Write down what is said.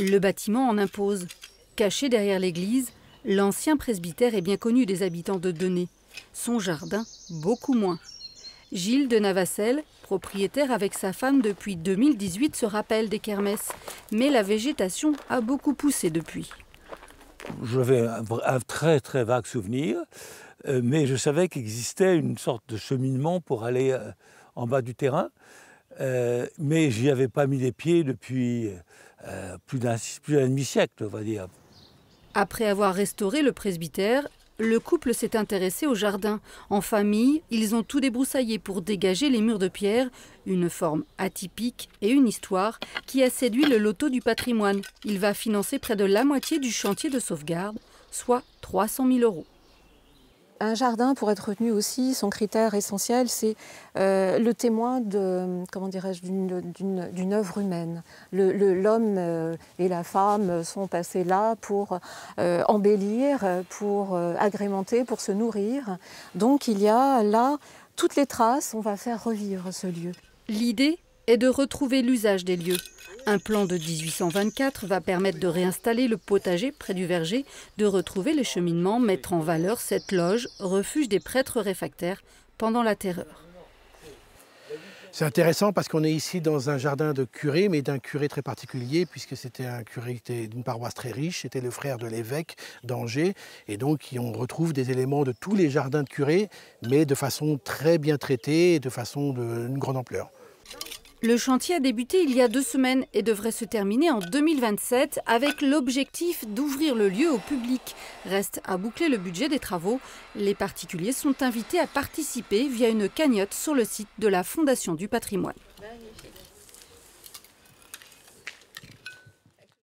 Le bâtiment en impose. Caché derrière l'église, l'ancien presbytère est bien connu des habitants de Denay. Son jardin, beaucoup moins. Gilles de Navassel, propriétaire avec sa femme depuis 2018, se rappelle des kermesses. Mais la végétation a beaucoup poussé depuis. J'avais un très très vague souvenir, mais je savais qu'existait une sorte de cheminement pour aller en bas du terrain. Mais j'y avais pas mis les pieds depuis plus d'un demi-siècle, on va dire. Après avoir restauré le presbytère, le couple s'est intéressé au jardin. En famille, ils ont tout débroussaillé pour dégager les murs de pierre, une forme atypique et une histoire qui a séduit le loto du patrimoine. Il va financer près de la moitié du chantier de sauvegarde, soit 300 000 €. Un jardin, pour être retenu aussi, son critère essentiel, c'est le témoin de, comment dirais-je, d'une œuvre humaine. L'homme et la femme sont passés là pour embellir, pour agrémenter, pour se nourrir. Donc il y a là toutes les traces, on va faire revivre ce lieu. L'idée est de retrouver l'usage des lieux. Un plan de 1824 va permettre de réinstaller le potager près du verger, de retrouver les cheminements, mettre en valeur cette loge, refuge des prêtres réfractaires pendant la Terreur. C'est intéressant parce qu'on est ici dans un jardin de curé, mais d'un curé très particulier, puisque c'était un curé qui était d'une paroisse très riche, c'était le frère de l'évêque d'Angers, et donc on retrouve des éléments de tous les jardins de curés, mais de façon très bien traitée et de façon d'une grande ampleur. Le chantier a débuté il y a 2 semaines et devrait se terminer en 2027 avec l'objectif d'ouvrir le lieu au public. Reste à boucler le budget des travaux. Les particuliers sont invités à participer via une cagnotte sur le site de la Fondation du patrimoine. Magnifique.